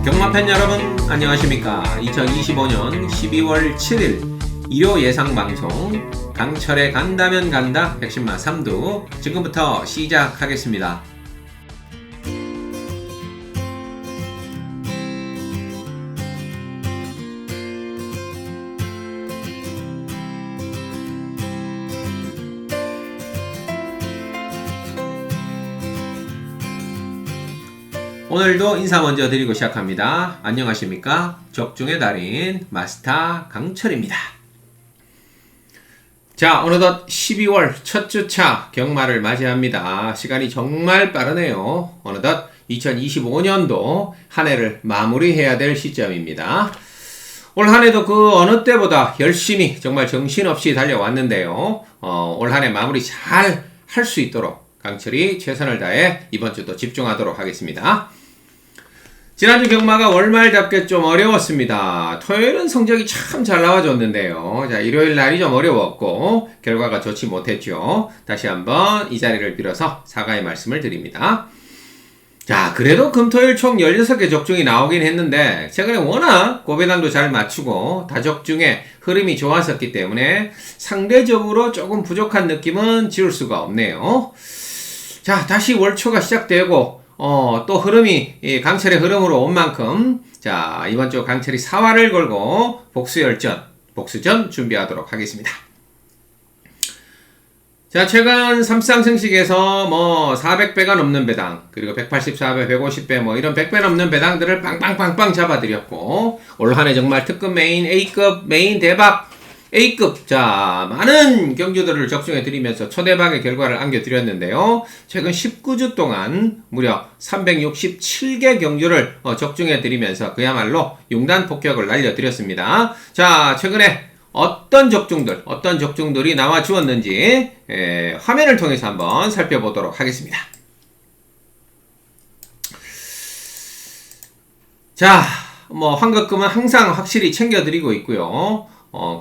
경마팬 여러분 안녕하십니까. 2025년 12월 7일 일요 예상방송 강철의 간다면 간다 백신마 3두 지금부터 시작하겠습니다. 오늘도 인사 먼저 드리고 시작합니다. 안녕하십니까. 적중의 달인 마스터 강철입니다. 자, 어느덧 12월 첫 주차 경마를 맞이합니다. 시간이 정말 빠르네요. 어느덧 2025년도 한 해를 마무리해야 될 시점입니다. 올 한 해도 그 어느 때보다 열심히 정말 정신없이 달려왔는데요. 올 한 해 마무리 잘 할 수 있도록 강철이 최선을 다해 이번 주도 집중하도록 하겠습니다. 지난주 경마가 월말 잡기 좀 어려웠습니다. 토요일은 성적이 참 잘 나와줬는데요. 자, 일요일 날이 좀 어려웠고 결과가 좋지 못했죠. 다시 한번 이 자리를 빌어서 사과의 말씀을 드립니다. 자, 그래도 금토일 총 16개 적중이 나오긴 했는데 최근에 워낙 고배당도 잘 맞추고 다적중에 흐름이 좋았었기 때문에 상대적으로 조금 부족한 느낌은 지울 수가 없네요. 자, 다시 월초가 시작되고 또 흐름이 강철의 흐름으로 온 만큼 자, 이번 주 강철이 사활을 걸고 복수전 준비하도록 하겠습니다. 자, 최근 삼쌍승식에서 400배가 넘는 배당, 그리고 184배, 150배 이런 100배 넘는 배당들을 빵빵빵빵 잡아드렸고 올 한해 정말 특급 메인, A급 메인 대박, A급, 자, 많은 경주들을 적중해드리면서 초대박의 결과를 안겨드렸는데요. 최근 19주 동안 무려 367개 경주를 적중해드리면서 그야말로 융단 폭격을 날려드렸습니다. 자, 최근에 어떤 적중들이 나와 주었는지 화면을 통해서 한번 살펴보도록 하겠습니다. 자, 환급금은 항상 확실히 챙겨드리고 있고요.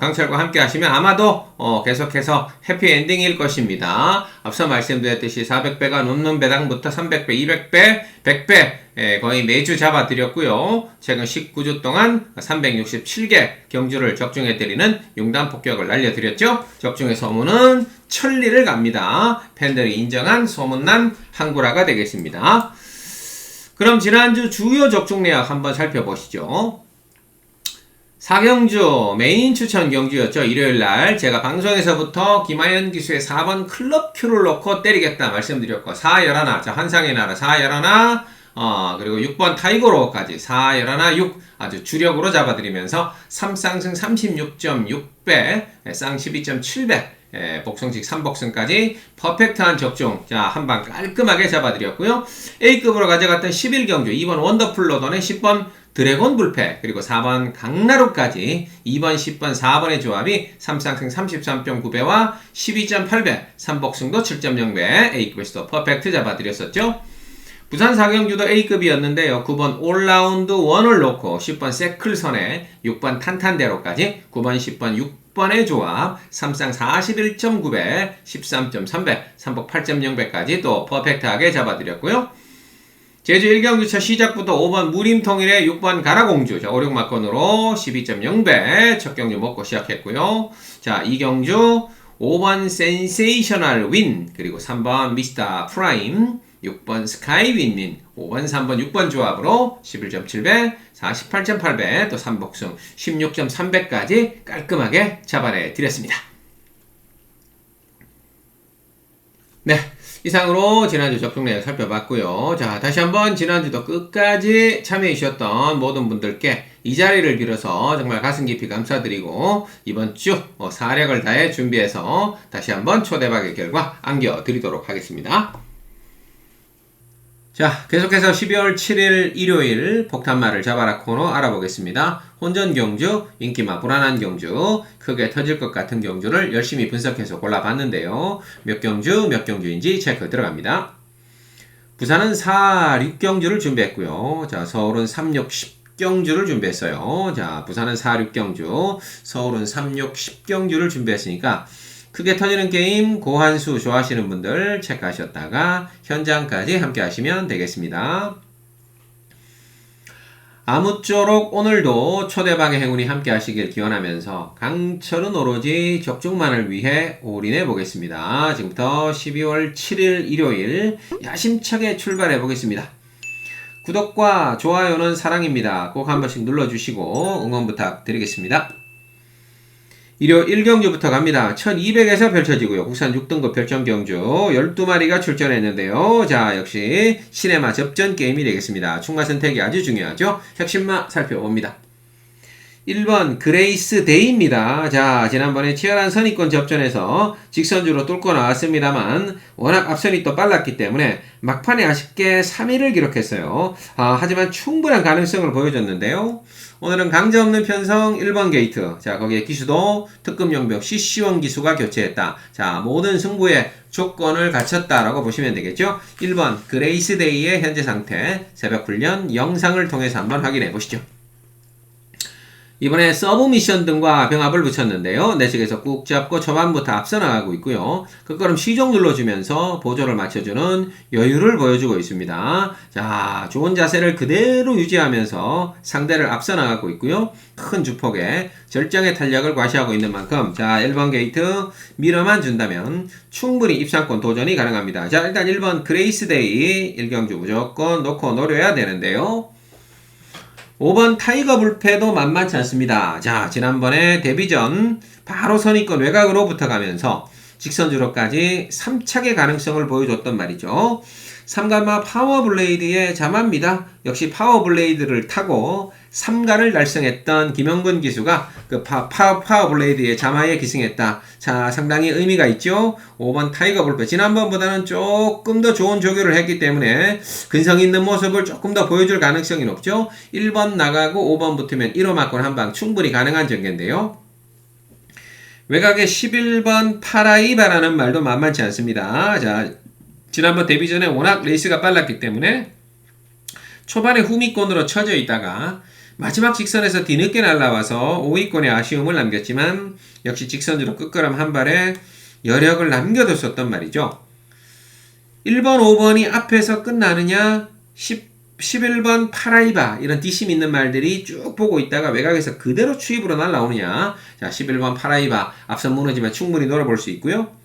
강철과 함께 하시면 아마도 계속해서 해피엔딩일 것입니다. 앞서 말씀드렸듯이 400배가 넘는 배당부터 300배, 200배, 100배 거의 매주 잡아드렸고요. 최근 19주 동안 367개 경주를 적중해드리는 융단 폭격을 날려드렸죠. 적중의 소문은 천리를 갑니다. 팬들이 인정한 소문난 한구라가 되겠습니다. 그럼 지난주 주요 적중 내역 한번 살펴보시죠. 4경주 메인 추천 경주였죠. 일요일날 제가 방송에서부터 김하연 기수의 4번 클럽 큐를 놓고 때리겠다 말씀드렸고 4열하나, 자, 환상의 나라 4열하나, 그리고 6번 타이거로까지 4열하나 6 아주 주력으로 잡아드리면서 3쌍승 36.6배, 쌍 12.7배, 복승식 3복승까지 퍼펙트한 적중, 자, 한방 깔끔하게 잡아드렸고요. A급으로 가져갔던 11경주 2번 원더풀로돈의 10번 드래곤 불패, 그리고 4번 강나루까지 2번, 10번, 4번의 조합이 3쌍승 33.9배와 12.8배, 3복승도 7.0배, A급에서도 퍼펙트 잡아드렸었죠. 부산 4경주도 A급이었는데요. 9번 올라운드 1을 놓고 10번 세클선에 6번 탄탄대로까지 9번, 10번, 6번의 조합 3쌍 41.9배, 13.3배, 3복 8.0배까지 또 퍼펙트하게 잡아드렸고요. 제주 1경주차 시작부터 5번 무림통일의 6번 가라공주, 자, 56막건으로 12.0배 첫 경주 먹고 시작했고요. 자, 2경주 5번 센세이셔널 윈, 그리고 3번 미스터 프라임, 6번 스카이 윈민, 5번, 3번, 6번 조합으로 11.7배, 48.8배, 또 3복승 16.3배까지 깔끔하게 잡아내 드렸습니다. 네, 이상으로 지난주 적중 내역 살펴봤고요. 자, 다시 한번 지난주도 끝까지 참여해 주셨던 모든 분들께 이 자리를 빌어서 정말 가슴 깊이 감사드리고 이번 주 사력을 다해 준비해서 다시 한번 초대박의 결과 안겨드리도록 하겠습니다. 자, 계속해서 12월 7일 일요일 폭탄마를 잡아라 코너 알아보겠습니다. 혼전 경주, 인기마 불안한 경주, 크게 터질 것 같은 경주를 열심히 분석해서 골라봤는데요. 몇 경주인지 체크 들어갑니다. 부산은 4, 6경주를 준비했고요. 자, 서울은 3, 6, 10경주를 준비했어요. 자, 부산은 4, 6경주, 서울은 3, 6, 10경주를 준비했으니까 크게 터지는 게임 고한수 좋아하시는 분들 체크하셨다가 현장까지 함께 하시면 되겠습니다. 아무쪼록 오늘도 초대박의 행운이 함께 하시길 기원하면서 강철은 오로지 적중만을 위해 올인해 보겠습니다. 지금부터 12월 7일 일요일 야심차게 출발해 보겠습니다. 구독과 좋아요는 사랑입니다. 꼭 한 번씩 눌러주시고 응원 부탁드리겠습니다. 일요 1경주부터 갑니다. 1200에서 펼쳐지고요. 국산 6등급 별점경주 12마리가 출전했는데요. 자, 역시 시네마 접전 게임이 되겠습니다. 충마 선택이 아주 중요하죠. 핵심마 살펴봅니다. 1번 그레이스 데이입니다. 자, 지난번에 치열한 선의권 접전에서 직선주로 뚫고 나왔습니다만 워낙 앞선이 또 빨랐기 때문에 막판에 아쉽게 3위를 기록했어요. 하지만 충분한 가능성을 보여줬는데요. 오늘은 강자 없는 편성 1번 게이트. 자, 거기에 기수도 특급 용병 CC1 기수가 교체했다. 자, 모든 승부에 조건을 갖췄다라고 보시면 되겠죠. 1번 그레이스 데이의 현재 상태 새벽 훈련 영상을 통해서 한번 확인해 보시죠. 이번에 서브 미션 등과 병합을 붙였는데요. 내측에서 꾹 잡고 초반부터 앞서 나가고 있고요. 끝걸음 시종 눌러주면서 보조를 맞춰주는 여유를 보여주고 있습니다. 자, 좋은 자세를 그대로 유지하면서 상대를 앞서 나가고 있고요. 큰 주폭에 절정의 탄력을 과시하고 있는 만큼 자, 1번 게이트 밀어만 준다면 충분히 입상권 도전이 가능합니다. 자, 일단 1번 그레이스데이 1경주 무조건 놓고 노려야 되는데요. 5번 타이거 불패도 만만치 않습니다. 자, 지난번에 데뷔전 바로 선의권 외곽으로 붙어가면서 직선주로까지 3착의 가능성을 보여줬던 말이죠. 3간마 파워블레이드의 자마입니다. 역시 파워블레이드를 타고 3간을 달성했던 김영근 기수가 그 파워블레이드의 자마에 기승했다. 자, 상당히 의미가 있죠. 5번 타이거 불패 지난번보다는 조금 더 좋은 조교를 했기 때문에 근성 있는 모습을 조금 더 보여줄 가능성이 높죠. 1번 나가고 5번 붙으면 1호 맞고는 한방 충분히 가능한 전개인데요. 외곽에 11번 파라이바라는 말도 만만치 않습니다. 자, 지난번 데뷔 전에 워낙 레이스가 빨랐기 때문에 초반에 후미권으로 쳐져 있다가 마지막 직선에서 뒤늦게 날라와서 5위권의 아쉬움을 남겼지만 역시 직선주로 끝걸음 한 발에 여력을 남겨뒀었던 말이죠. 1번, 5번이 앞에서 끝나느냐 11번 파라이바 이런 뒷심 있는 말들이 쭉 보고 있다가 외곽에서 그대로 추입으로 날라오느냐. 자, 11번 파라이바 앞선 무너지면 충분히 노려볼 수 있고요.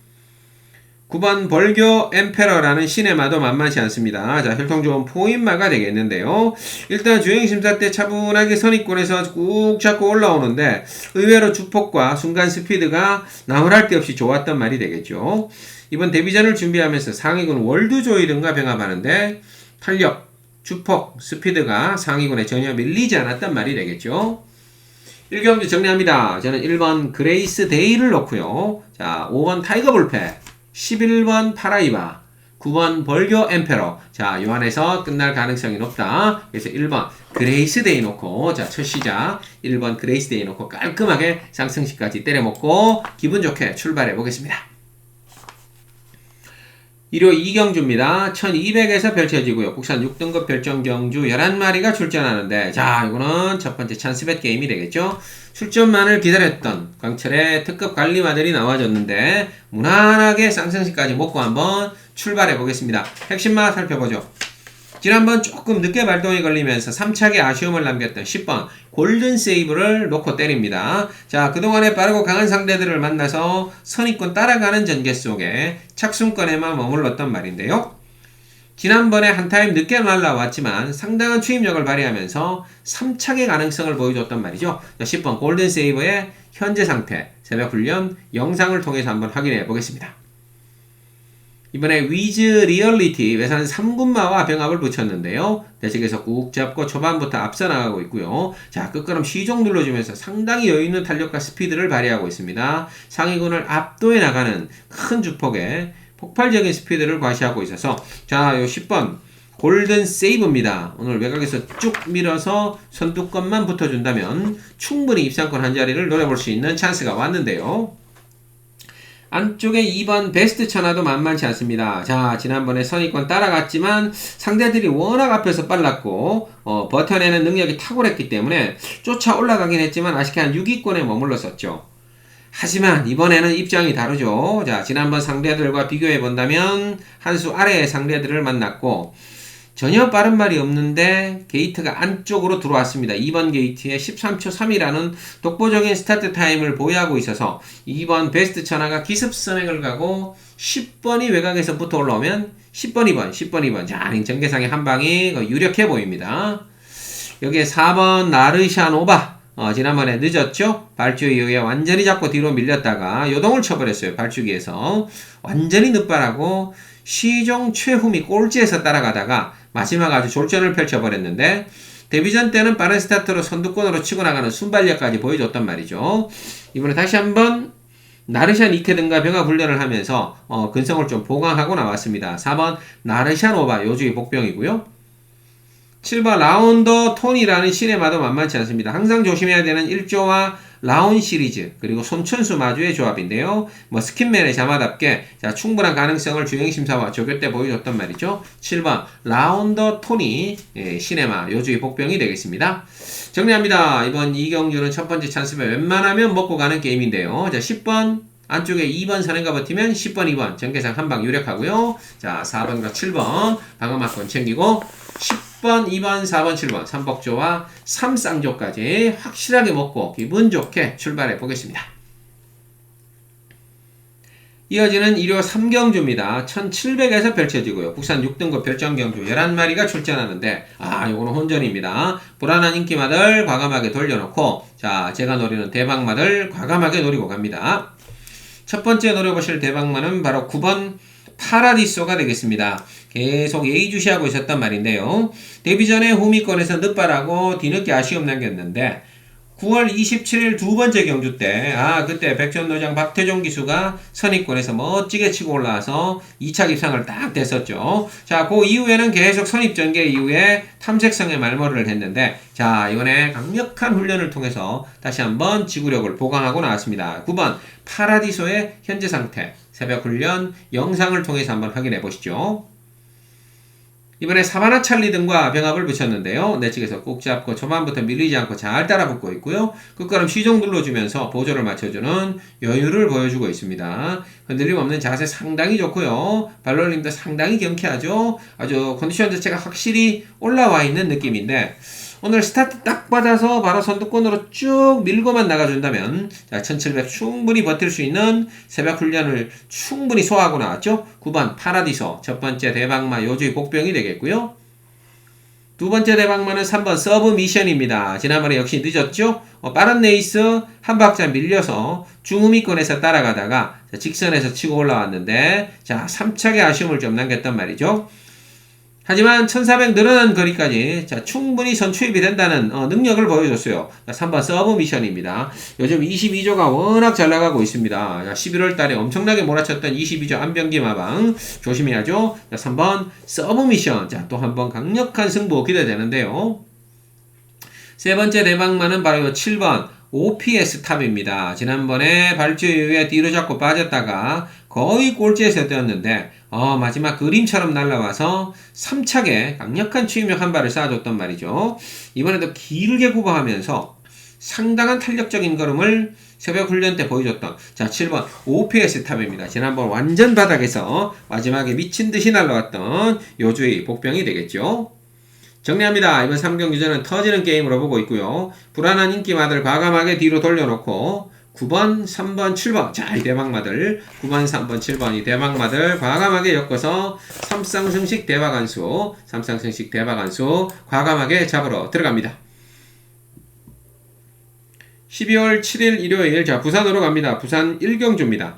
9번 벌교 엠페러라는 시네마도 만만치 않습니다. 자, 혈통 좋은 포인마가 되겠는데요. 일단 주행심사 때 차분하게 선의권에서 꾹 잡고 올라오는데 의외로 주폭과 순간 스피드가 나무랄 데 없이 좋았던 말이 되겠죠. 이번 데뷔전을 준비하면서 상위군 월드조이 등과 병합하는데 탄력, 주폭, 스피드가 상위군에 전혀 밀리지 않았단 말이 되겠죠. 1경주 정리합니다. 저는 1번 그레이스 데이를 놓고요. 자, 5번 타이거 불패 11번 파라이바, 9번 벌교 엠페러. 자, 요 안에서 끝날 가능성이 높다. 그래서 1번 그레이스 데이 놓고, 자, 첫 시작 1번 그레이스 데이 놓고 깔끔하게 상승시까지 때려먹고 기분 좋게 출발해 보겠습니다. 일요 2경주입니다. 1200에서 펼쳐지고요. 국산 6등급 별점경주 11마리가 출전하는데 자, 이거는 첫 번째 찬스벳 게임이 되겠죠. 출전만을 기다렸던 강철의 특급 관리마들이 나와줬는데 무난하게 쌍승시까지 먹고 한번 출발해 보겠습니다. 핵심만 살펴보죠. 지난번 조금 늦게 발동이 걸리면서 3착의 아쉬움을 남겼던 10번 골든 세이브를 놓고 때립니다. 자, 그동안에 빠르고 강한 상대들을 만나서 선의권 따라가는 전개 속에 착순권에만 머물렀던 말인데요. 지난번에 한 타임 늦게 날라왔지만 상당한 추임력을 발휘하면서 3착의 가능성을 보여줬던 말이죠. 자, 10번 골든 세이브의 현재 상태 새벽 훈련 영상을 통해서 한번 확인해 보겠습니다. 이번에 위즈 리얼리티 외산 3군마와 병합을 붙였는데요. 대책에서 꾹 잡고 초반부터 앞서 나가고 있고요. 자, 끝걸음 시종 눌러주면서 상당히 여유있는 탄력과 스피드를 발휘하고 있습니다. 상위군을 압도해 나가는 큰 주폭에 폭발적인 스피드를 과시하고 있어서 자, 요 10번 골든 세이브입니다. 오늘 외곽에서 쭉 밀어서 선두권만 붙어준다면 충분히 입상권 한 자리를 노려볼 수 있는 찬스가 왔는데요. 안쪽에 2번 베스트 천하도 만만치 않습니다. 자, 지난번에 선의권 따라갔지만 상대들이 워낙 앞에서 빨랐고 버텨내는 능력이 탁월했기 때문에 쫓아 올라가긴 했지만 아쉽게 한 6위권에 머물렀었죠. 하지만 이번에는 입장이 다르죠. 자, 지난번 상대들과 비교해 본다면 한 수 아래의 상대들을 만났고 전혀 빠른 말이 없는데 게이트가 안쪽으로 들어왔습니다. 2번 게이트에 13초 3이라는 독보적인 스타트 타임을 보유하고 있어서 2번 베스트 천하가 기습 선행을 가고 10번이 외곽에서부터 올라오면 10번, 2번, 10번, 2번. 자, 전개상의 한 방이 유력해 보입니다. 여기에 4번 나르샨 오바. 지난번에 늦었죠? 발주 이후에 완전히 잡고 뒤로 밀렸다가 요동을 쳐버렸어요. 발주기에서. 완전히 늦바라고 시종 최후미 꼴찌에서 따라가다가 마지막 아주 졸전을 펼쳐버렸는데 데뷔전 때는 빠른 스타트로 선두권으로 치고 나가는 순발력까지 보여줬단 말이죠. 이번에 다시 한번 나르샨 이케든과 병합 훈련을 하면서 근성을 좀 보강하고 나왔습니다. 4번 나르샨 오바 요주의 복병이고요. 7번 라운더 톤이라는 시네마도 만만치 않습니다. 항상 조심해야 되는 1조와 라운 시리즈 그리고 손천수 마주의 조합인데요. 스킨맨의 자마답게 충분한 가능성을 주행심사와 조교 때 보여줬단 말이죠. 7번 라운더 톤이 시네마 요주의 복병이 되겠습니다. 정리합니다. 이번 이경주는 첫 번째 찬스에 웬만하면 먹고 가는 게임인데요. 자, 10번 안쪽에 2번 선행과 버티면 10번, 2번 전개상 한방 유력하고요. 자, 4번과 7번 방어막권 챙기고 10번, 2번, 4번, 7번 3복조와 3쌍조까지 확실하게 먹고 기분 좋게 출발해 보겠습니다. 이어지는 일요 3경주입니다. 1700에서 펼쳐지고요. 국산 6등급 별정경주 11마리가 출전하는데 요거는 혼전입니다. 불안한 인기마들 과감하게 돌려놓고 자, 제가 노리는 대박마들 과감하게 노리고 갑니다. 첫 번째 노려보실 대박마는 바로 9번 파라디소가 되겠습니다. 계속 예의주시하고 있었단 말인데요. 데뷔 전에 후미권에서 늦바라고 뒤늦게 아쉬움 남겼는데 9월 27일 두 번째 경주 때 그때 백전노장 박태종 기수가 선입권에서 멋지게 치고 올라와서 2차 기상을 딱 댔었죠. 자, 그 이후에는 계속 선입전개 이후에 탐색성의 말머리를 했는데 자, 이번에 강력한 훈련을 통해서 다시 한번 지구력을 보강하고 나왔습니다. 9번 파라디소의 현재 상태 새벽 훈련 영상을 통해서 한번 확인해 보시죠. 이번에 사바나 찰리 등과 병합을 붙였는데요. 내측에서 꾹 잡고 초반부터 밀리지 않고 잘 따라붙고 있고요. 끝걸음 시종 눌러주면서 보조를 맞춰주는 여유를 보여주고 있습니다. 흔들림 없는 자세 상당히 좋고요. 발놀림도 상당히 경쾌하죠. 아주 컨디션 자체가 확실히 올라와 있는 느낌인데 오늘 스타트 딱 받아서 바로 선두권으로 쭉 밀고만 나가준다면 자, 1700 충분히 버틸 수 있는 새벽 훈련을 충분히 소화하고 나왔죠. 9번 파라디소 첫 번째 대박마 요주의 복병이 되겠고요. 두 번째 대박마는 3번 서브 미션입니다. 지난번에 역시 늦었죠. 빠른 레이스 한 박자 밀려서 중후미권에서 따라가다가 자, 직선에서 치고 올라왔는데 자, 3착의 아쉬움을 좀 남겼단 말이죠. 하지만 1400 늘어난 거리까지 자, 충분히 선취입이 된다는 능력을 보여줬어요. 자, 3번 서브 미션입니다. 요즘 22조가 워낙 잘 나가고 있습니다. 자, 11월 달에 엄청나게 몰아쳤던 22조 안병기 마방 조심해야죠. 자, 3번 서브 미션. 자, 또 한 번 강력한 승부 기대되는데요. 세 번째 대박만은 바로 7번 OPS 탑입니다. 지난번에 발주 이후에 뒤로 잡고 빠졌다가 거의 꼴찌에서 뛰었는데 마지막 그림처럼 날라와서 3착에 강력한 추임력 한 발을 쏴줬단 말이죠. 이번에도 길게 구보하면서 상당한 탄력적인 걸음을 새벽 훈련 때 보여줬던 자 7번 OPS 탑입니다. 지난번 완전 바닥에서 마지막에 미친듯이 날라왔던 요주의 복병이 되겠죠. 정리합니다. 이번 3경기전은 터지는 게임으로 보고 있고요. 불안한 인기마들 과감하게 뒤로 돌려놓고 9번, 3번, 7번 자, 이 대박마들 9번, 3번, 7번 이 대박마들 과감하게 엮어서 삼쌍승식 대박안수 3쌍승식 대박안수 과감하게 잡으러 들어갑니다. 12월 7일 일요일 자 부산으로 갑니다. 부산 1경주입니다.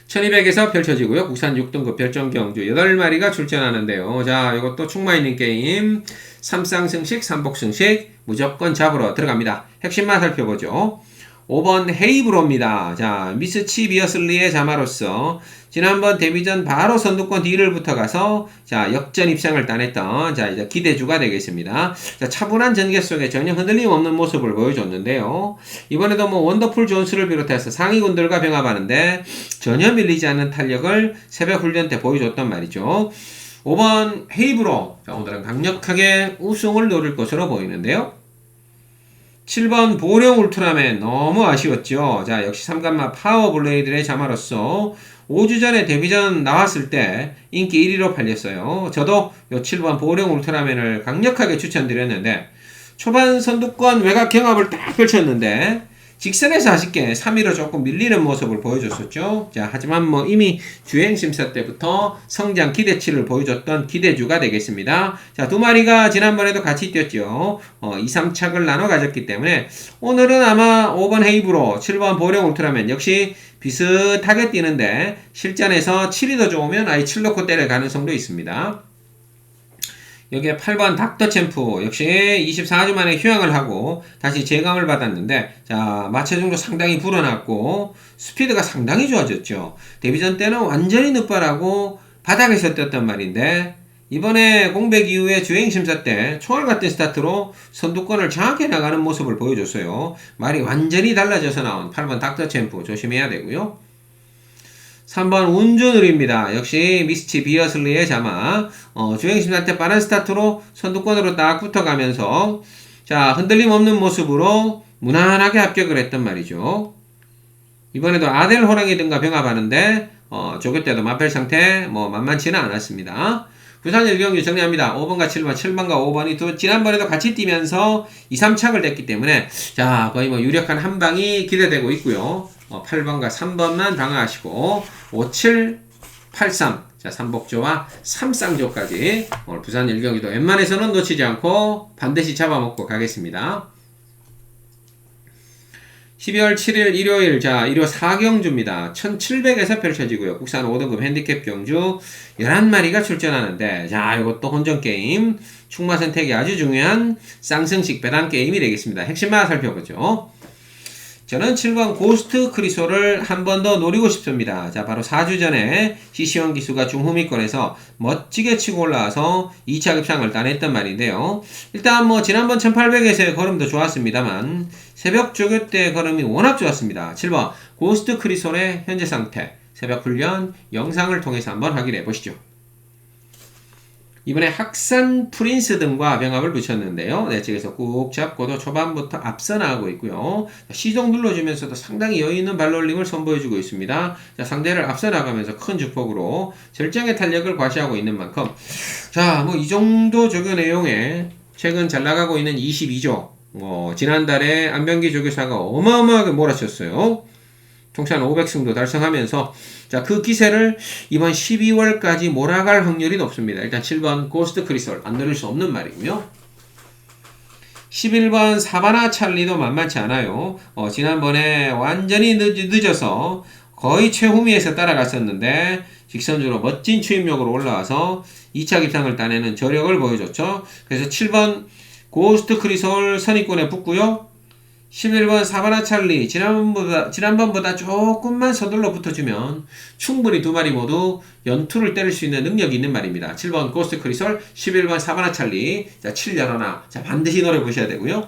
1200에서 펼쳐지고요. 국산 6등급 별정경주 8마리가 출전하는데요. 자, 이것도 충마 있는 게임 3쌍승식, 3복승식 무조건 잡으러 들어갑니다. 핵심만 살펴보죠. 5번 헤이브로입니다. 자, 미스치 비어슬리의 자마로서 지난번 데뷔전 바로 선두권 뒤를 붙어가서 자, 역전 입상을 따냈던 자, 이제 기대주가 되겠습니다. 자, 차분한 전개 속에 전혀 흔들림 없는 모습을 보여줬는데요. 이번에도 원더풀 존스를 비롯해서 상위군들과 병합하는데 전혀 밀리지 않는 탄력을 새벽 훈련 때 보여줬단 말이죠. 5번 헤이브로 자, 오늘은 강력하게 우승을 노릴 것으로 보이는데요. 7번 보령 울트라맨 너무 아쉬웠죠. 자, 역시 삼간마 파워블레이드의 자마로서 5주 전에 데뷔전 나왔을 때 인기 1위로 팔렸어요. 저도 요 7번 보령 울트라맨을 강력하게 추천드렸는데 초반 선두권 외곽 경합을 딱 펼쳤는데 직선에서 아쉽게 3위로 조금 밀리는 모습을 보여줬었죠. 자, 하지만 뭐 이미 주행 심사 때부터 성장 기대치를 보여줬던 기대주가 되겠습니다. 자, 두 마리가 지난번에도 같이 뛰었죠. 2, 3착을 나눠 가졌기 때문에 오늘은 아마 5번 헤이브로 7번 보령 울트라맨 역시 비슷하게 뛰는데 실전에서 7이 더 좋으면 아예 7 놓고 때릴 가능성도 있습니다. 여기에 8번 닥터챔프 역시 24주 만에 휴양을 하고 다시 재감을 받았는데 자 마체중도 상당히 불어났고 스피드가 상당히 좋아졌죠. 데뷔전 때는 완전히 늑발하고 바닥에서 뛰었단 말인데 이번에 공백 이후에 주행심사 때 총알 같은 스타트로 선두권을 장악해 나가는 모습을 보여줬어요. 말이 완전히 달라져서 나온 8번 닥터챔프 조심해야 되고요. 3번 운주누리입니다. 역시 미스치 비어슬리의 자막 주행심사 때 빠른 스타트로 선두권으로 딱 붙어가면서 자 흔들림 없는 모습으로 무난하게 합격을 했단 말이죠. 이번에도 아델 호랑이든가 병합하는데 조교 때도 마펠 상태 만만치는 않았습니다. 부산 1경기 정리합니다. 5번과 7번, 7번과 5번이 지난번에도 같이 뛰면서 2, 3착을 냈기 때문에 자 거의 유력한 한 방이 기대되고 있고요. 8번과 3번만 방어하시고 5, 7, 8, 3 자 3복조와 3쌍조까지 오늘 부산 1경기도 웬만해서는 놓치지 않고 반드시 잡아먹고 가겠습니다. 12월 7일 일요일 자 일요 4경주입니다. 1700에서 펼쳐지고요. 국산 5등급 핸디캡 경주 11마리가 출전하는데 자 이것도 혼전게임 충마 선택이 아주 중요한 쌍승식 배당 게임이 되겠습니다. 핵심만 살펴보죠. 저는 7번 고스트 크리소를 한 번 더 노리고 싶습니다. 자, 바로 4주 전에 시시원 기수가 중후미권에서 멋지게 치고 올라와서 2차 급상을 따냈단 말인데요. 일단 지난번 1800에서의 걸음도 좋았습니다만 새벽 조교 때 걸음이 워낙 좋았습니다. 7번 고스트 크리솔의 현재 상태 새벽 훈련 영상을 통해서 한번 확인해 보시죠. 이번에 학산 프린스 등과 병합을 붙였는데요. 내측에서 꾹 잡고도 초반부터 앞서 나가고 있고요. 시동 눌러주면서도 상당히 여유있는 발놀림을 선보여주고 있습니다. 자, 상대를 앞서 나가면서 큰 주폭으로 절정의 탄력을 과시하고 있는 만큼 자, 이 정도 조교 내용에 최근 잘 나가고 있는 22조 지난달에 안병기 조교사가 어마어마하게 몰아쳤어요. 통산 500승도 달성하면서 자, 그 기세를 이번 12월까지 몰아갈 확률이 높습니다. 일단 7번 고스트 크리솔 안 노릴 수 없는 말이고요. 11번 사바나 찰리도 만만치 않아요. 지난번에 완전히 늦어서 거의 최후미에서 따라갔었는데 직선주로 멋진 추임력으로 올라와서 2차 기상을 따내는 저력을 보여줬죠. 그래서 7번 고스트 크리솔 선입군에 붙고요. 11번 사바나 찰리 지난번보다 조금만 서둘러 붙어주면 충분히 두 마리 모두 연투를 때릴 수 있는 능력이 있는 말입니다. 7번 고스트 크리솔 11번 사바나 찰리 자 7열하나 자 반드시 노려보셔야 되고요.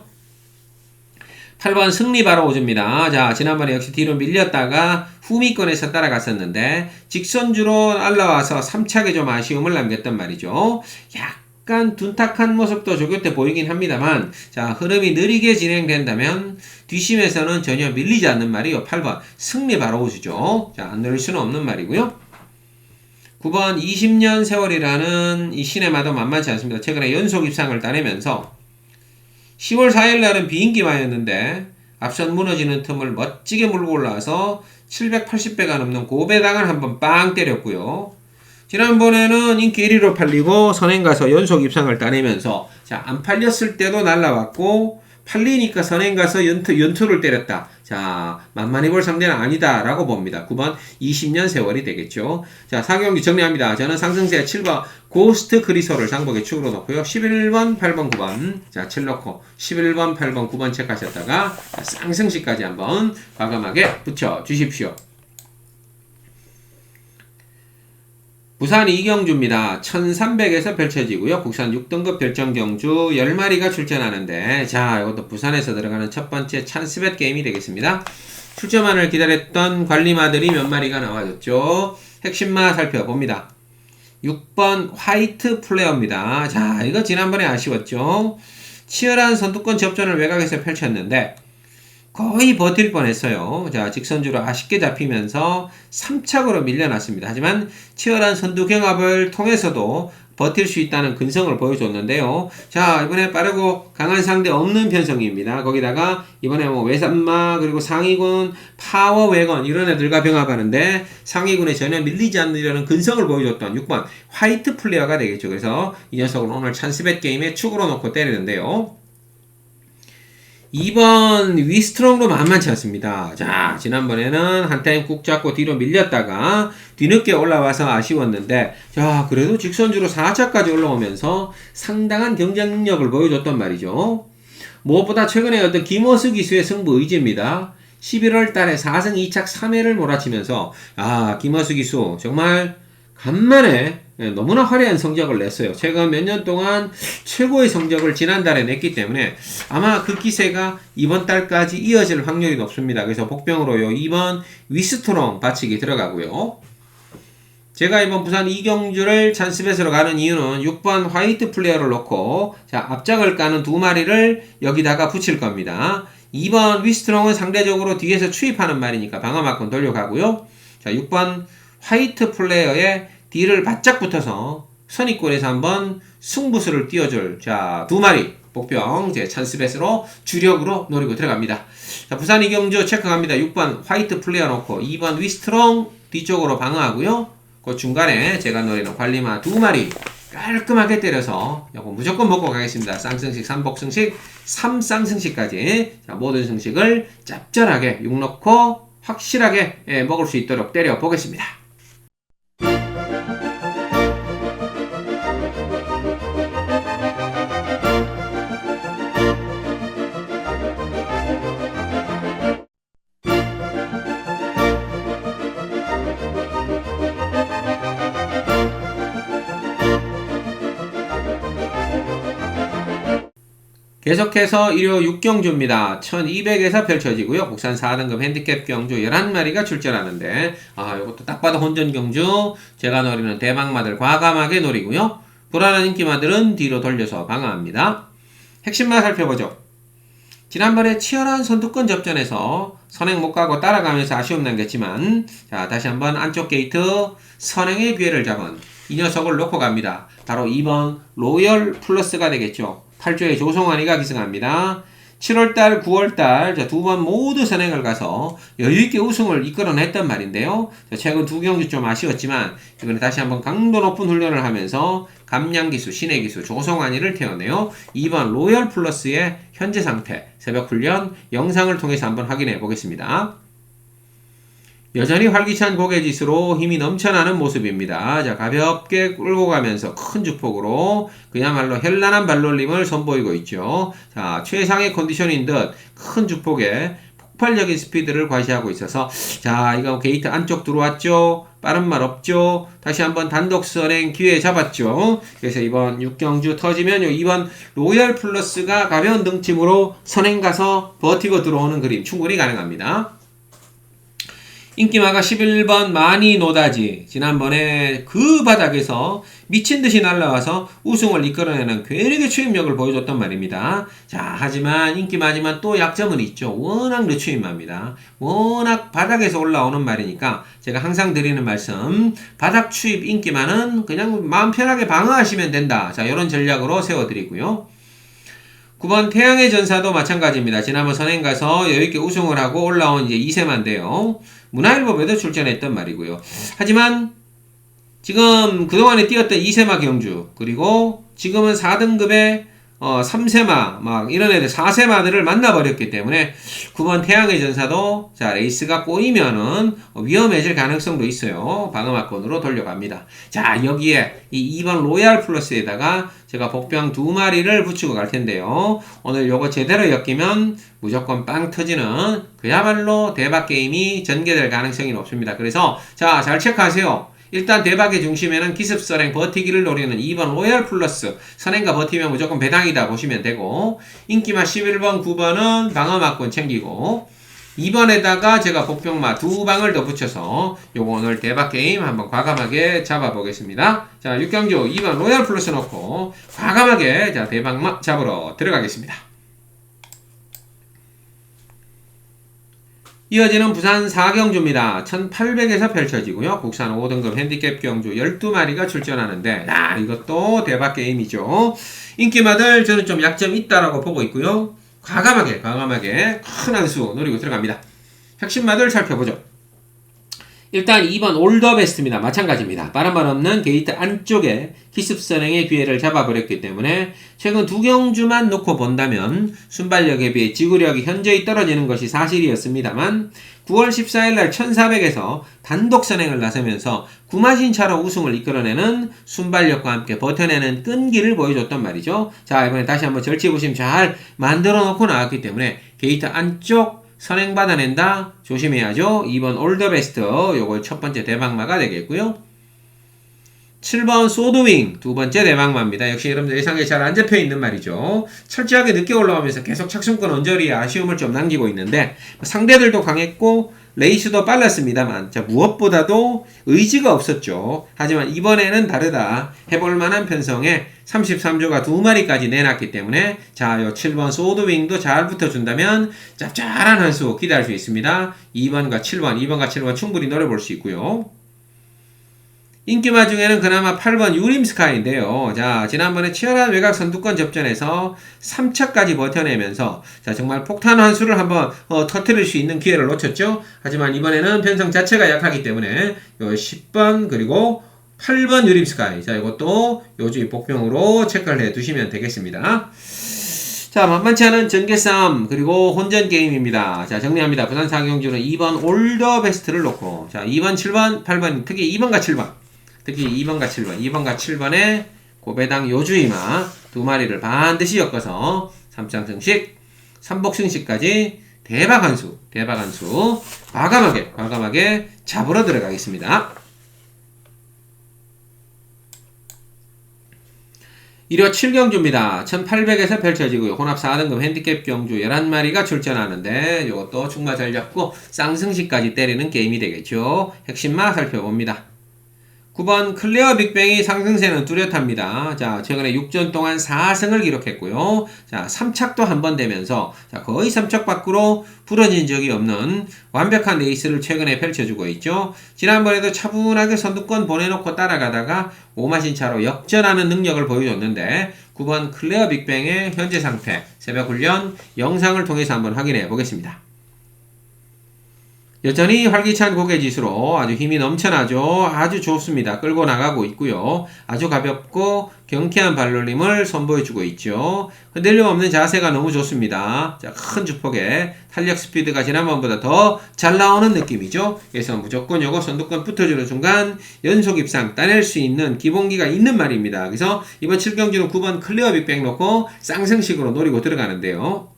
8번 승리 바로 오줍니다. 자 지난번에 역시 뒤로 밀렸다가 후미권에서 따라갔었는데 직선주로 날라와서 3착에 좀 아쉬움을 남겼단 말이죠. 약간 둔탁한 모습도 조교 때 보이긴 합니다만 자 흐름이 느리게 진행된다면 뒷심에서는 전혀 밀리지 않는 말이요. 8번 승리 바로 오주죠. 자 안 누릴 수는 없는 말이고요. 9번 20년 세월이라는 이 시네마도 만만치 않습니다. 최근에 연속 입상을 따내면서 10월 4일 날은 비인기마였는데 앞선 무너지는 틈을 멋지게 물고 올라와서 780배가 넘는 고배당을 한번 빵 때렸고요. 지난번에는 인기 1위로 팔리고 선행 가서 연속 입상을 따내면서 자, 안 팔렸을 때도 날라왔고 팔리니까 선행 가서 연투를 때렸다. 자, 만만히 볼 상대는 아니다 라고 봅니다. 9번 20년 세월이 되겠죠. 자, 4경기 정리합니다. 저는 상승세 7번 고스트 크리소를 상복의 축으로 놓고요. 11번 8번 9번 자, 7 넣고 11번 8번 9번 체크하셨다가 쌍승시까지 한번 과감하게 붙여 주십시오. 부산 2경주입니다. 1300에서 펼쳐지고요. 국산 6등급 별정경주 10마리가 출전하는데 자 이것도 부산에서 들어가는 첫 번째 찬스벳 게임이 되겠습니다. 출전만을 기다렸던 관리마들이 몇 마리가 나와줬죠. 핵심마 살펴봅니다. 6번 화이트 플레어입니다. 자 이거 지난번에 아쉬웠죠. 치열한 선두권 접전을 외곽에서 펼쳤는데 거의 버틸 뻔했어요. 자, 직선주로 아쉽게 잡히면서 3착으로 밀려났습니다. 하지만 치열한 선두 경합을 통해서도 버틸 수 있다는 근성을 보여줬는데요. 자, 이번에 빠르고 강한 상대 없는 편성입니다. 거기다가 이번에 뭐 외산마 그리고 상위군 파워웨건 이런 애들과 병합하는데 상위군에 전혀 밀리지 않으려는 근성을 보여줬던 6번 화이트 플레이어가 되겠죠. 그래서 이 녀석을 오늘 찬스벳 게임에 축으로 놓고 때리는데요. 2번 위스트롱도 만만치 않습니다. 자, 지난번에는 한 타임 꾹 잡고 뒤로 밀렸다가 뒤늦게 올라와서 아쉬웠는데, 자, 그래도 직선주로 4차까지 올라오면서 상당한 경쟁력을 보여줬단 말이죠. 무엇보다 최근에 어떤 김호수 기수의 승부 의지입니다. 11월 달에 4승 2착 3회를 몰아치면서, 김호수 기수 정말 간만에 너무나 화려한 성적을 냈어요. 최근 몇 년 동안 최고의 성적을 지난달에 냈기 때문에 아마 그 기세가 이번 달까지 이어질 확률이 높습니다. 그래서 복병으로요. 2번 위스트롱 받치기 들어가고요. 제가 이번 부산 이경주를 찬스벳으로 가는 이유는 6번 화이트 플레이어를 놓고 앞작을 까는 두 마리를 여기다가 붙일 겁니다. 2번 위스트롱은 상대적으로 뒤에서 추입하는 말이니까 방어막군 돌려가고요. 자, 6번 화이트 플레이어의 뒤를 바짝 붙어서 선입골에서 한번 승부수를 띄워줄 두 마리 복병 제 찬스벳으로 주력으로 노리고 들어갑니다. 자, 부산 이경주 체크합니다. 6번 화이트 플레이어 놓고 2번 위스트롱 뒤쪽으로 방어하고요. 그 중간에 제가 노리는 관리마 두 마리 깔끔하게 때려서 이거 무조건 먹고 가겠습니다. 쌍승식, 삼복승식, 3쌍승식까지 모든 승식을 짭짤하게 육 넣고 확실하게 먹을 수 있도록 때려 보겠습니다. 계속해서 일요 6경주입니다. 1200에서 펼쳐지고요. 국산 4등급 핸디캡 경주 11마리가 출전하는데 이것도 딱 봐도 혼전 경주. 제가 노리는 대박마들 과감하게 노리고요. 불안한 인기마들은 뒤로 돌려서 방어합니다. 핵심만 살펴보죠. 지난번에 치열한 선두권 접전에서 선행 못가고 따라가면서 아쉬움 남겼지만 다시 한번 안쪽 게이트 선행의 기회를 잡은 이 녀석을 놓고 갑니다. 바로 2번 로열 플러스가 되겠죠. 8조의 조성환이가 기승합니다. 7월달, 9월달 두 번 모두 선행을 가서 여유있게 우승을 이끌어냈단 말인데요. 최근 두 경기 좀 아쉬웠지만 이번에 다시 한번 강도 높은 훈련을 하면서 감량기수, 신의기수, 조성환이를 태워내요. 2번 로열 플러스의 현재 상태, 새벽 훈련 영상을 통해서 한번 확인해 보겠습니다. 여전히 활기찬 고개짓으로 힘이 넘쳐나는 모습입니다. 자, 가볍게 끌고 가면서 큰 주폭으로 그야말로 현란한 발놀림을 선보이고 있죠. 자, 최상의 컨디션인 듯 큰 주폭에 폭발적인 스피드를 과시하고 있어서 자, 이거 게이트 안쪽 들어왔죠. 빠른 말 없죠. 다시 한번 단독 선행 기회 잡았죠. 그래서 이번 6경주 터지면 2번 로열 플러스가 가벼운 등짐으로 선행 가서 버티고 들어오는 그림 충분히 가능합니다. 인기마가 11번 마니 노다지 지난번에 그 바닥에서 미친듯이 날라와서 우승을 이끌어내는 괴력의 추임력을 보여줬단 말입니다. 자, 하지만 인기마지만 또 약점은 있죠. 워낙 늦추임마입니다. 워낙 바닥에서 올라오는 말이니까 제가 항상 드리는 말씀, 바닥 추입 인기마는 그냥 마음 편하게 방어하시면 된다. 자, 이런 전략으로 세워드리고요. 9번 태양의 전사도 마찬가지입니다. 지난번 선행 가서 여유있게 우승을 하고 올라온 이제 2세만인데요. 문화일보에도 출전했던 말이고요. 하지만 지금 그동안에 뛰었던 2세마 경주 그리고 지금은 4등급의 3세마 막 이런 애들 4세마들을 만나버렸기 때문에 9번 태양의 전사도 자 레이스가 꼬이면은 위험해질 가능성도 있어요. 방어막권으로 돌려갑니다. 자, 여기에 이 2번 로얄 플러스에다가 제가 복병 두 마리를 붙이고 갈 텐데요. 오늘 요거 제대로 엮이면 무조건 빵 터지는 그야말로 대박 게임이 전개될 가능성이 높습니다. 그래서 자, 잘 체크하세요. 일단 대박의 중심에는 기습선행 버티기를 노리는 2번 로얄 플러스 선행과 버티면 무조건 배당이다 보시면 되고, 인기마 11번 9번은 방어막권 챙기고 2번에다가 제가 복병마 두 방을 더 붙여서 요거 오늘 대박게임 한번 과감하게 잡아보겠습니다. 자, 6경주 2번 로얄 플러스 넣고 과감하게 자 대박마 잡으러 들어가겠습니다. 이어지는 부산 4경주입니다. 1800에서 펼쳐지고요. 국산 5등급 핸디캡 경주 12마리가 출전하는데, 야, 이것도 대박 게임이죠. 인기마들 저는 좀 약점이 있다라고 보고 있고요. 과감하게 큰 한 수 노리고 들어갑니다. 핵심마들 살펴보죠. 일단 2번 올더베스트입니다. 마찬가지입니다. 바람만 없는 게이트 안쪽에 기습 선행의 기회를 잡아버렸기 때문에 최근 두 경주만 놓고 본다면 순발력에 비해 지구력이 현저히 떨어지는 것이 사실이었습니다만 9월 14일 날 1400에서 단독 선행을 나서면서 구마신 차로 우승을 이끌어내는 순발력과 함께 버텨내는 끈기를 보여줬단 말이죠. 자, 이번에 다시 한번 절치부심 잘 만들어 놓고 나왔기 때문에 게이트 안쪽 선행 받아낸다 조심해야죠. 2번 올더베스트 요걸 첫 번째 대박마가 되겠고요. 7번 소드윙 두 번째 대박마입니다. 역시 여러분들 예상에 잘 안 잡혀 있는 말이죠. 철저하게 늦게 올라오면서 계속 착순권 언저리에 아쉬움을 좀 남기고 있는데 상대들도 강했고 레이스도 빨랐습니다만 자, 무엇보다도 의지가 없었죠. 하지만 이번에는 다르다. 해볼만한 편성에 33조가 2마리까지 내놨기 때문에 자, 요 7번 소드윙도 잘 붙어준다면 짭짤한 한 수 기대할 수 있습니다. 2번과 7번 충분히 노려볼 수 있고요. 인기마 중에는 그나마 8번 유림스카이인데요. 자, 지난번에 치열한 외곽 선두권 접전에서 3차까지 버텨내면서 자, 정말 폭탄 한 수를 한번 터뜨릴 수 있는 기회를 놓쳤죠. 하지만 이번에는 편성 자체가 약하기 때문에 요 10번 그리고 8번 유림스카이 자, 이것도 요주의 복병으로 체크를 해 두시면 되겠습니다. 자, 만만치 않은 전개싸움 그리고 혼전 게임입니다. 자, 정리합니다. 부산 4경주는 2번 올더베스트를 놓고 자, 2번, 7번, 8번 특히 2번과 7번 특히 2번과 7번에 고배당 요주이마 두 마리를 반드시 엮어서 3장승식, 3복승식까지 대박 한 수 과감하게 잡으러 들어가겠습니다. 1호 7경주입니다. 1800에서 펼쳐지고요. 혼합 4등급 핸디캡 경주 11마리가 출전하는데 이것도 충마 잘 잡고 쌍승식까지 때리는 게임이 되겠죠. 핵심마 살펴봅니다. 9번 클레어 빅뱅이 상승세는 뚜렷합니다. 자, 최근에 6전 동안 4승을 기록했고요. 자, 3착도 한 번 되면서 자, 거의 3척 밖으로 부러진 적이 없는 완벽한 레이스를 최근에 펼쳐주고 있죠. 지난번에도 차분하게 선두권 보내놓고 따라가다가 오마신 차로 역전하는 능력을 보여줬는데 9번 클레어 빅뱅의 현재 상태 새벽 훈련 영상을 통해서 한번 확인해 보겠습니다. 여전히 활기찬 고개짓으로 아주 힘이 넘쳐나죠. 아주 좋습니다. 끌고 나가고 있고요. 아주 가볍고 경쾌한 발놀림을 선보여주고 있죠. 흔들림 없는 자세가 너무 좋습니다. 자, 큰 주폭에 탄력 스피드가 지난번보다 더 잘 나오는 느낌이죠. 그래서 무조건 요거 선두권 붙어주는 순간 연속 입상 따낼 수 있는 기본기가 있는 말입니다. 그래서 이번 7경주는 9번 클레어 빅뱅 놓고 쌍승식으로 노리고 들어가는데요.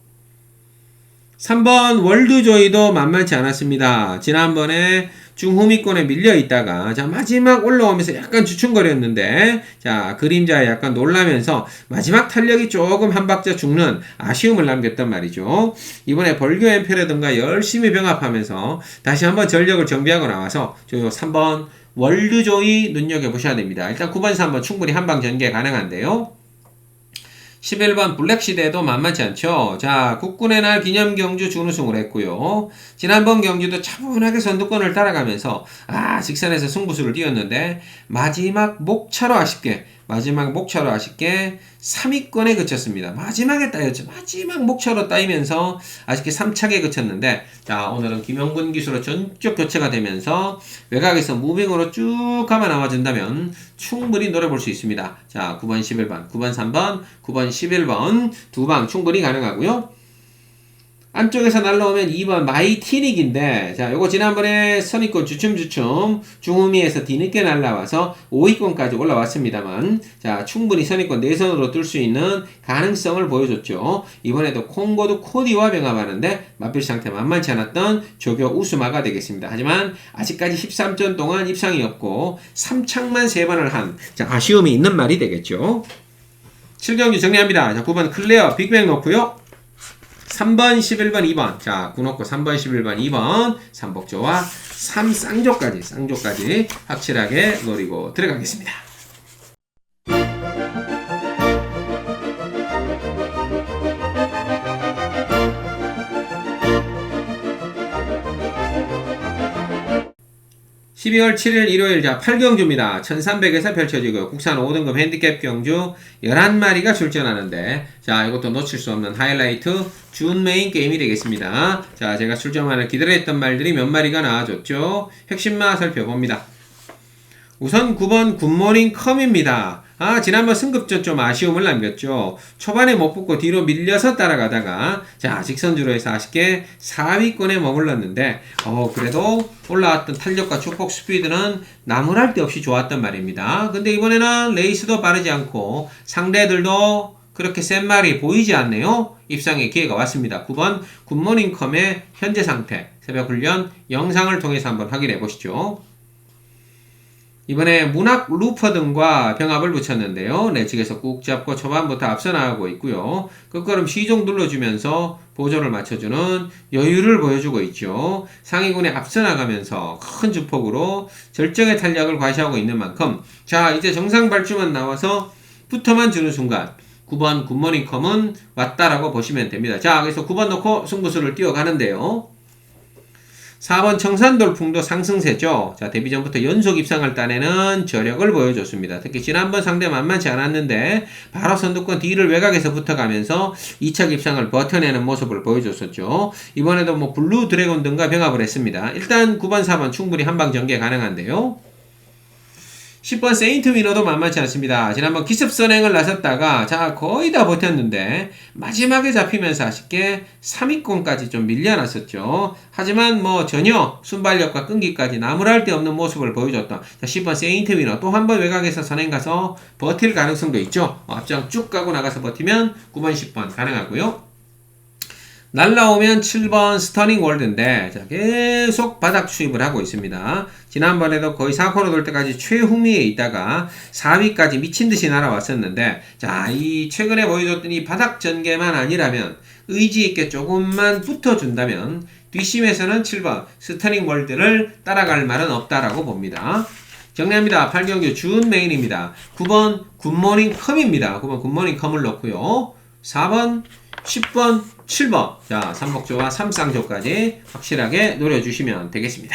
3번 월드조이도 만만치 않았습니다. 지난번에 중후미권에 밀려있다가 자, 마지막 올라오면서 약간 주춤거렸는데 자, 그림자에 약간 놀라면서 마지막 탄력이 조금 한 박자 죽는 아쉬움을 남겼단 말이죠. 이번에 벌교 엠페라든가 열심히 병합하면서 다시 한번 전력을 정비하고 나와서 저 3번 월드조이 눈여겨보셔야 됩니다. 일단 9번, 3번 충분히 한방 전개 가능한데요. 11번 블랙시대도 만만치 않죠. 자, 국군의 날 기념경주 준우승을 했고요. 지난번 경주도 차분하게 선두권을 따라가면서 직선에서 승부수를 띄웠는데 마지막 목차로 아쉽게 3위권에 그쳤습니다. 마지막에 따였죠. 마지막 목차로 따이면서 아쉽게 3착에 그쳤는데 자, 오늘은 김영군 기수로 전격 교체가 되면서 외곽에서 무빙으로 쭉 감아 나와준다면 충분히 노려볼 수 있습니다. 자, 9번 11번 9번 3번 9번 11번 두 방 충분히 가능하고요. 안쪽에서 날라오면 2번 마이티닉인데 자, 요거 지난번에 선입권 주춤 중후미에서 뒤늦게 날라와서 5위권까지 올라왔습니다만 자, 충분히 선입권 내선으로 뜰 수 있는 가능성을 보여줬죠. 이번에도 콩고드 코디와 병합하는데 맞빌 상태 만만치 않았던 조교 우수마가 되겠습니다. 하지만 아직까지 13전 동안 입상이 없고 3착만 3번을 한 자, 아쉬움이 있는 말이 되겠죠. 7경주 정리합니다. 자, 9번 클레어 빅뱅 놓고요. 3번, 11번, 2번. 자, 9 놓고 3번, 11번, 2번. 삼복조와 3쌍조까지 확실하게 노리고 들어가겠습니다. 12월 7일 일요일 자 8경주입니다. 1300에서 펼쳐지고요. 국산 5등급 핸디캡 경주 11마리가 출전하는데 자 이것도 놓칠 수 없는 하이라이트 준 메인 게임이 되겠습니다. 자 제가 출전만을 기다렸던 말들이 몇 마리가 나와줬죠. 핵심마 살펴봅니다. 우선 9번 굿모닝 컴입니다. 지난번 승급전 좀 아쉬움을 남겼죠. 초반에 못 붙고 뒤로 밀려서 따라가다가 자 직선주로 해서 아쉽게 4위권에 머물렀는데 그래도 올라왔던 탄력과 축복 스피드는 나무랄 데 없이 좋았단 말입니다. 근데 이번에는 레이스도 빠르지 않고 상대들도 그렇게 센 말이 보이지 않네요. 입상의 기회가 왔습니다. 9번 굿모닝 컴의 현재 상태 새벽 훈련 영상을 통해서 한번 확인해 보시죠. 이번에 문학 루퍼 등과 병합을 붙였는데요. 내측에서 꾹 잡고 초반부터 앞서 나가고 있고요. 끝걸음 시종 눌러주면서 보조를 맞춰주는 여유를 보여주고 있죠. 상위군에 앞서 나가면서 큰 주폭으로 절정의 탄력을 과시하고 있는 만큼 자 이제 정상 발주만 나와서 붙어만 주는 순간 9번 굿모닝컴은 왔다라고 보시면 됩니다. 자 그래서 9번 놓고 승부수를 띄워가는데요. 4번 청산돌풍도 상승세죠. 자, 데뷔 전부터 연속 입상을 따내는 저력을 보여줬습니다. 특히 지난번 상대 만만치 않았는데 바로 선두권 뒤를 외곽에서 붙어가면서 2차 입상을 버텨내는 모습을 보여줬었죠. 이번에도 뭐 블루 드래곤 등과 병합을 했습니다. 일단 9번, 4번 충분히 한방 전개 가능한데요. 10번 세인트 위너도 만만치 않습니다. 지난번 기습 선행을 나섰다가 자 거의 다 버텼는데 마지막에 잡히면서 아쉽게 3위권까지 좀 밀려났었죠. 하지만 뭐 전혀 순발력과 끈기까지 나무랄 데 없는 모습을 보여줬던 자 10번 세인트 위너 또 한 번 외곽에서 선행 가서 버틸 가능성도 있죠. 앞장 쭉 가고 나가서 버티면 9번 10번 가능하고요. 날라오면 7번 스터닝 월드인데 자, 계속 바닥 추입을 하고 있습니다. 지난번에도 거의 4코너 돌 때까지 최후미에 있다가 4위까지 미친듯이 날아왔었는데 자, 이 최근에 보여줬던 이 바닥 전개만 아니라면 의지 있게 조금만 붙어준다면 뒷심에서는 7번 스터닝 월드를 따라갈 말은 없다라고 봅니다. 정리합니다. 8경주 준 메인입니다. 9번 굿모닝 컴입니다. 9번 굿모닝 컴을 넣고요. 4번 10번, 7번. 자, 삼복조와 삼쌍조까지 확실하게 노려주시면 되겠습니다.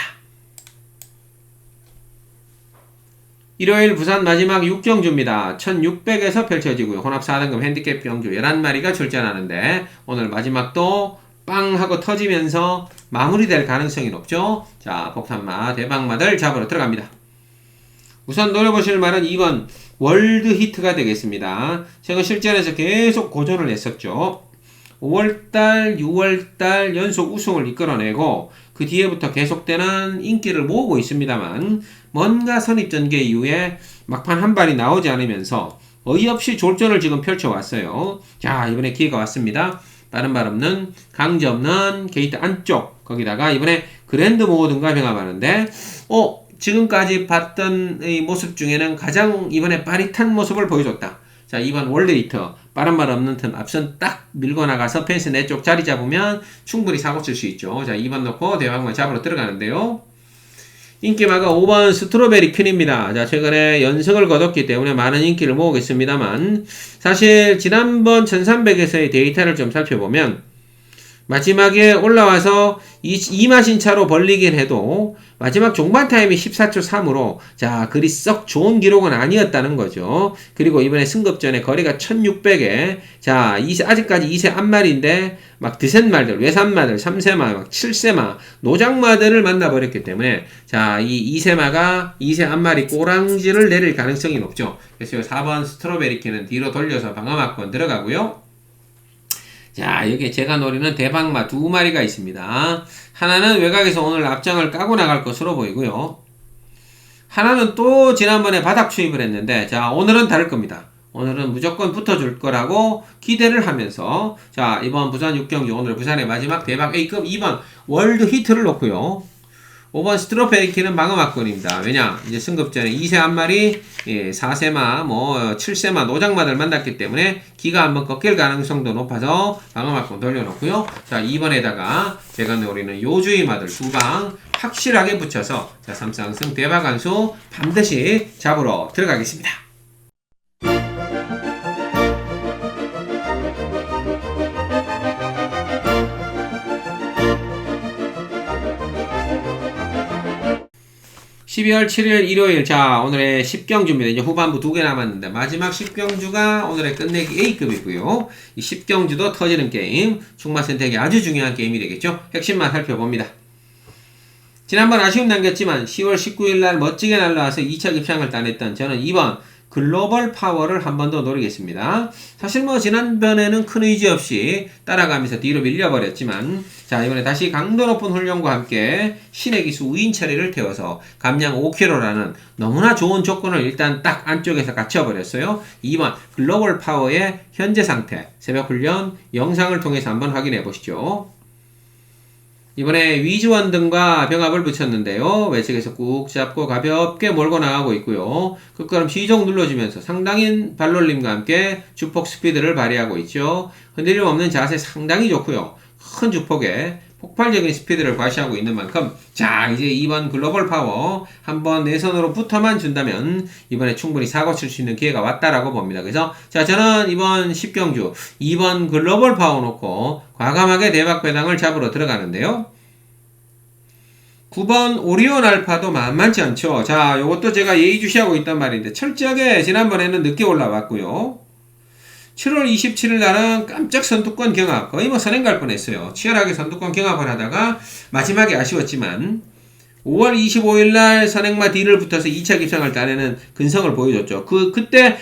일요일 부산 마지막 6경주입니다. 1600에서 펼쳐지고요. 혼합 4등급 핸디캡 경주 11마리가 출전하는데 오늘 마지막도 빵 하고 터지면서 마무리될 가능성이 높죠. 자, 폭탄마, 대박마들 잡으러 들어갑니다. 우선 노려보실 말은 2번 월드 히트가 되겠습니다. 최근 실전에서 계속 고전을 했었죠. 5월달, 6월달 연속 우승을 이끌어내고 그 뒤에부터 계속되는 인기를 모으고 있습니다만 뭔가 선입전개 이후에 막판 한 발이 나오지 않으면서 어이없이 졸전을 지금 펼쳐왔어요. 자 이번에 기회가 왔습니다. 빠른 발 없는 강제 없는 게이트 안쪽 거기다가 이번에 그랜드 모든과 병합하는데 지금까지 봤던 이 모습 중에는 가장 이번에 빠릿한 모습을 보여줬다. 자 2번 월드 히터 빠른 발 없는 틈 앞선 딱 밀고 나가서 펜스 내쪽 자리 잡으면 충분히 사고 칠 수 있죠. 자 2번 넣고 대왕만 잡으러 들어가는데요. 인기마가 5번 스트로베리 퀸입니다. 자 최근에 연승을 거뒀기 때문에 많은 인기를 모으고 있습니다만 사실 지난번 1300에서의 데이터를 좀 살펴보면 마지막에 올라와서 2마신 차로 벌리긴 해도 마지막 종반 타임이 14초 3으로 자 그리 썩 좋은 기록은 아니었다는 거죠. 그리고 이번에 승급전에 거리가 1600에 자 아직까지 2세 앞말인데 막 드센말들, 외산마들, 3세마, 막 7세마, 노장마들을 만나버렸기 때문에 자 이 2세마가 2세 앞말이 꼬랑지를 내릴 가능성이 높죠. 그래서 4번 스트로베리키는 뒤로 돌려서 방어막권 들어가고요. 자 여기에 제가 노리는 대박마 2마리가 있습니다. 하나는 외곽에서 오늘 앞장을 까고 나갈 것으로 보이고요. 하나는 또 지난번에 바닥 추입을 했는데 자 오늘은 다를 겁니다. 오늘은 무조건 붙어줄 거라고 기대를 하면서 자 이번 부산 6경주 오늘 부산의 마지막 대박 A급 2번 월드 히트를 놓고요. 5번 스트로페이키는 방어막권입니다. 왜냐? 이제 승급전에 2세 한 마리, 4세마, 7세마, 노장마들 만났기 때문에 기가 한번 꺾일 가능성도 높아서 방어막권 돌려놓고요. 자, 2번에다가 제가 노리는 요주의마들 2방 확실하게 붙여서 자, 삼쌍승 대박한수 반드시 잡으러 들어가겠습니다. 12월 7일 일요일. 자, 오늘의 10경주입니다. 이제 후반부 2개 남았는데, 마지막 10경주가 오늘의 끝내기 A급이고요. 이 10경주도 터지는 게임, 충마 선택이 아주 중요한 게임이 되겠죠. 핵심만 살펴봅니다. 지난번 아쉬움 남겼지만 10월 19일 날 멋지게 날라와서 2차 입상을 따냈던 저는 이번 글로벌 파워를 한 번 더 노리겠습니다. 사실 뭐 지난번에는 큰 의지 없이 따라가면서 뒤로 밀려버렸지만, 자, 이번에 다시 강도 높은 훈련과 함께 신의 기수 우인 처리를 태워서 감량 5kg라는 너무나 좋은 조건을 일단 딱 안쪽에서 갖춰버렸어요. 이번 글로벌 파워의 현재 상태, 새벽 훈련 영상을 통해서 한번 확인해 보시죠. 이번에 위즈원 등과 병합을 붙였는데요. 외측에서 꾹 잡고 가볍게 몰고 나가고 있고요. 끝걸음 시종 눌러주면서 상당히 발놀림과 함께 주폭 스피드를 발휘하고 있죠. 흔들림 없는 자세 상당히 좋고요. 큰 주폭에 폭발적인 스피드를 과시하고 있는 만큼, 자, 이제 이번 글로벌 파워 한번 내선으로 붙어만 준다면 이번에 충분히 사고 칠 수 있는 기회가 왔다라고 봅니다. 그래서 자, 저는 이번 10경주 2번 글로벌 파워 놓고 과감하게 대박 배당을 잡으러 들어가는데요. 9번 오리온 알파도 만만치 않죠. 자, 요것도 제가 예의주시하고 있단 말인데 철저하게 지난번에는 늦게 올라왔고요. 7월 27일 날은 깜짝 선두권 경합, 거의 뭐 선행 갈 뻔했어요. 치열하게 선두권 경합을 하다가 마지막에 아쉬웠지만 5월 25일 날 선행마 D를 붙어서 2차 입상을 따내는 근성을 보여줬죠. 그때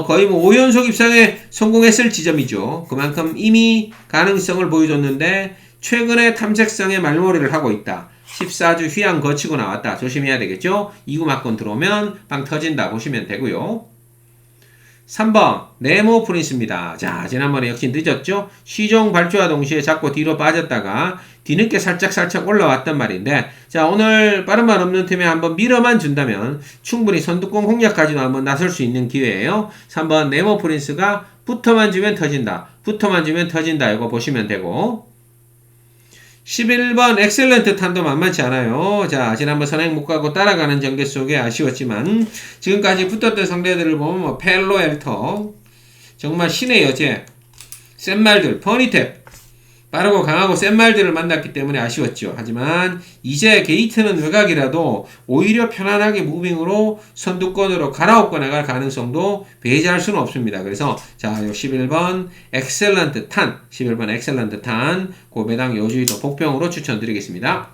거의 뭐 5연속 입상에 성공했을 지점이죠. 그만큼 이미 가능성을 보여줬는데 최근에 탐색성의 말머리를 하고 있다. 14주 휴양 거치고 나왔다. 조심해야 되겠죠. 2구 막권 들어오면 빵 터진다 보시면 되고요. 3번 네모 프린스입니다. 자, 지난번에 역시 늦었죠. 시종 발주와 동시에 잡고 뒤로 빠졌다가 뒤늦게 살짝 올라왔단 말인데, 자, 오늘 빠른 말 없는 틈에 한번 밀어만 준다면 충분히 선두권 공략까지도 한번 나설 수 있는 기회예요. 3번 네모 프린스가 붙어만 주면 터진다. 붙어만 주면 터진다. 이거 보시면 되고, 11번 엑셀런트 탄도 만만치 않아요. 자, 지난번 선행 못 가고 따라가는 전개 속에 아쉬웠지만 지금까지 붙었던 상대들을 보면 뭐 펠로 엘터, 정말 신의 여제, 센 말들, 퍼니탭, 빠르고 강하고 센 말들을 만났기 때문에 아쉬웠죠. 하지만 이제 게이트는 외곽이라도 오히려 편안하게 무빙으로 선두권으로 갈아엎고 나갈 가능성도 배제할 수는 없습니다. 그래서 자, 요 11번 엑셀런트 탄, 11번 엑셀런트 탄 고배당 여주의도 복병으로 추천드리겠습니다.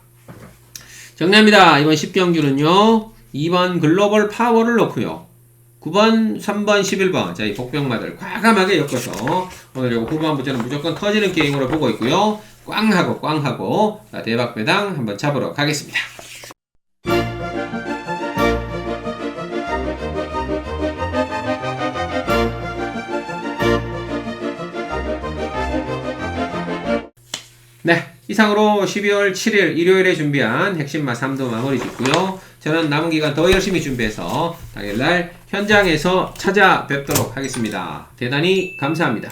정리합니다. 이번 10경주는요 2번 글로벌 파워를 놓고요, 9번, 3번, 11번. 자, 이 복병마들 과감하게 엮어서 오늘 요거 후반부터는 무조건 터지는 게임으로 보고 있고요. 꽝하고 대박 배당 한번 잡으러 가겠습니다. 네, 이상으로 12월 7일 일요일에 준비한 핵심마 3도 마무리 짓고요. 저는 남은 기간 더 열심히 준비해서 당일날 현장에서 찾아뵙도록 하겠습니다. 대단히 감사합니다.